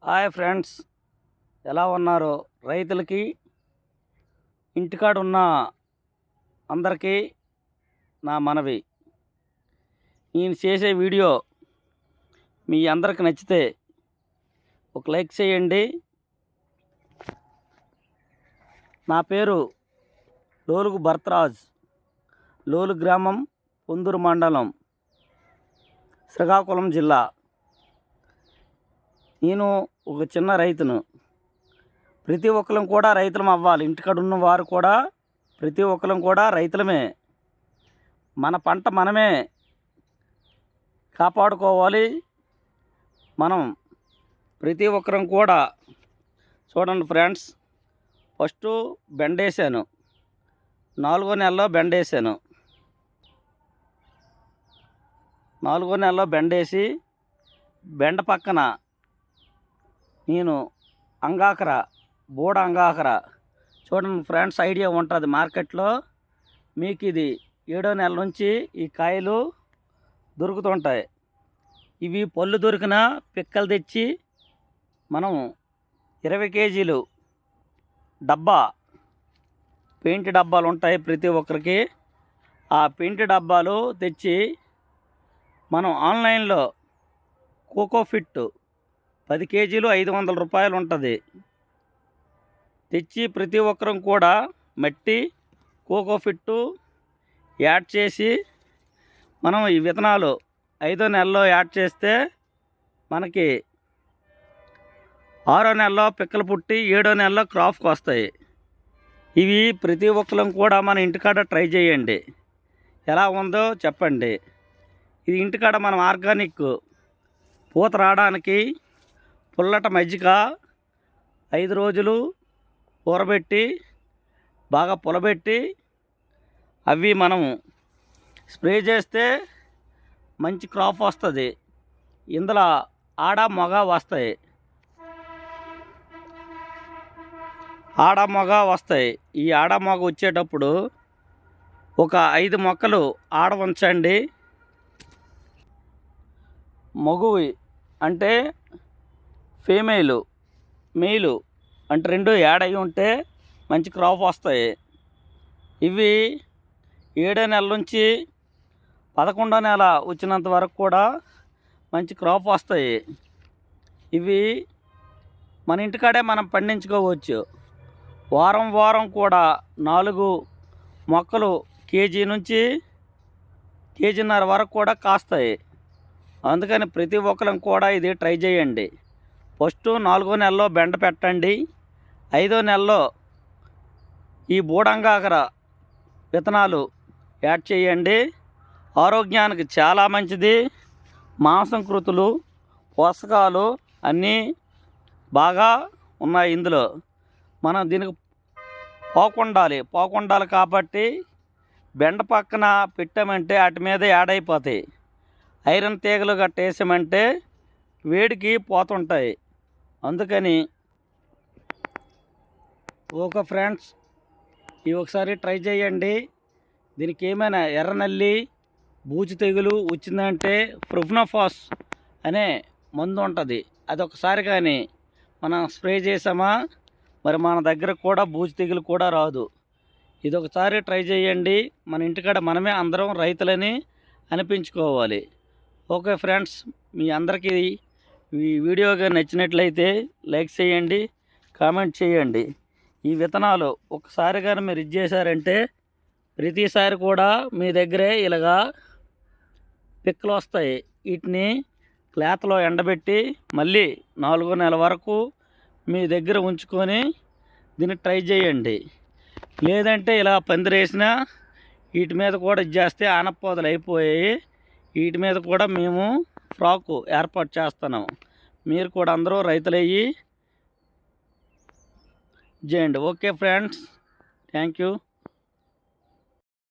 Hi friends, ఎలా ఉన్నారు? రైతులకి, ఇంటికాడ ఉన్న అందరికీ నా మనవి. నేను చేసే వీడియో మీ అందరికి నచ్చితే ఒక లైక్ చేయండి. నా పేరు లోలుగు భరతరాజ్, లోలు గ్రామం, పొందూరు మండలం, శ్రీకాకుళం జిల్లా. నేను ఒక చిన్న రైతును. ప్రతి ఒక్కరం కూడా రైతులం అవ్వాలి. ఇంటికాడ ఉన్న వారు కూడా ప్రతి ఒక్కరం కూడా రైతులమే. మన పంట మనమే కాపాడుకోవాలి. మనం ప్రతి ఒక్కరం కూడా చూడండి ఫ్రెండ్స్, ఫస్ట్ బెండేసాను. 4వ నెలలో బెండేసాను. 4వ నెలలో బెండేసి బెండ పక్కన నేను అంగాకర, బూడ అంగాకర, చూడండి ఫ్రెండ్స్, ఐడియా ఉంటుంది మార్కెట్లో మీకు. ఇది 7వ నెల నుంచి ఈ కాయలు దొరుకుతుంటాయి. ఇవి పళ్ళు దొరికిన పిక్కలు తెచ్చి మనం 20 కేజీలు డబ్బా, పెయింట్ డబ్బాలు ఉంటాయి ప్రతి ఒక్కరికి. ఆ పెయింట్ డబ్బాలు తెచ్చి మనం ఆన్లైన్లో కోకోఫిట్ 10 కేజీలు 500 రూపాయలు ఉంటుంది. తెచ్చి ప్రతి ఒక్కరం కూడా మట్టి, కోకోఫిట్టు యాడ్ చేసి మనం ఈ విత్తనాలు 5వ నెలలో యాడ్ చేస్తే మనకి 6వ నెలలో పిక్కలు పుట్టి 7వ నెలలో క్రాప్కి వస్తాయి. ఇవి ప్రతి ఒక్కరం కూడా మన ఇంటికాడ ట్రై చేయండి. ఎలా ఉందో చెప్పండి. ఇది ఇంటికాడ మనం ఆర్గానిక్ పూత రావడానికి పుల్లట మజ్జిగ 5 రోజులు ఊరబెట్టి బాగా పులబెట్టి అవి మనం స్ప్రే చేస్తే మంచి క్రాప్ వస్తుంది. ఇందులో ఆడ మగ వస్తాయి. ఈ ఆడ మగ వచ్చేటప్పుడు ఒక 5 మొక్కలు ఆడ ఉంచండి. మగువి అంటే ఫీమేలు, మెయిలు అంటే 2 యాడ్ అయి ఉంటే మంచి క్రాప్ వస్తాయి. ఇవి 7వ నెల నుంచి 11వ నెల వచ్చినంత వరకు కూడా మంచి క్రాప్ వస్తాయి. ఇవి మన ఇంటికాడే మనం పండించుకోవచ్చు. వారం వారం కూడా 4 మొక్కలు కేజీ నుంచి కేజీన్నర వరకు కూడా కాస్తాయి. అందుకని ప్రతి ఒక్కరం కూడా ఇది ట్రై చేయండి. ఫస్ట్ 4వ నెలలో బెండ పెట్టండి. 5వ నెలలో ఈ బూడంగాకర విత్తనాలు యాడ్ చేయండి. ఆరోగ్యానికి చాలా మంచిది. మాంసకృతులు, పోషకాలు అన్నీ బాగా ఉన్నాయి ఇందులో. మనం దీనికి పోకుండాలి కాబట్టి బెండ పక్కన పెట్టామంటే వాటి మీద యాడ్ అయిపోతాయి. ఐరన్ తీగలు కట్టేసామంటే వేడికి పోతుంటాయి. అందుకని ఓకే ఫ్రెండ్స్, ఇవి ఒకసారి ట్రై చేయండి. దీనికి ఏమైనా ఎర్రనల్లి, బూజు తెగులు వచ్చిందంటే ప్రొఫెనోఫాస్ అనే మందు ఉంటుంది. అది ఒకసారి కానీ మనం స్ప్రే చేసామా మరి మన దగ్గర కూడా బూజు తెగులు కూడా రాదు. ఇది ఒకసారి ట్రై చేయండి. మన ఇంటికాడ మనమే అందరం రైతులని అనిపించుకోవాలి. ఓకే ఫ్రెండ్స్, మీ అందరికీ ఈ వీడియోగా నచ్చినట్లయితే లైక్ చేయండి, కామెంట్ చేయండి. ఈ విత్తనాలు ఒకసారి కానీ మీరు చేశారంటే ప్రతిసారి కూడా మీ దగ్గరే ఇలాగా పిక్కలు వస్తాయి. వీటిని క్లాత్లో ఎండబెట్టి మళ్ళీ 4వ నెల వరకు మీ దగ్గర ఉంచుకొని దీన్ని ట్రై చేయండి. లేదంటే ఇలా పందిరేసినా వీటి మీద కూడా ఇచ్చేస్తే ఆనపపోదలు అయిపోయాయి. వీటి మీద కూడా మేము ఫ్రాకు ఏర్పాటు చేస్తున్నాం. మీరు కూడా అందరూ రైతులయ్యి చేయండి. Okay friends, thank you.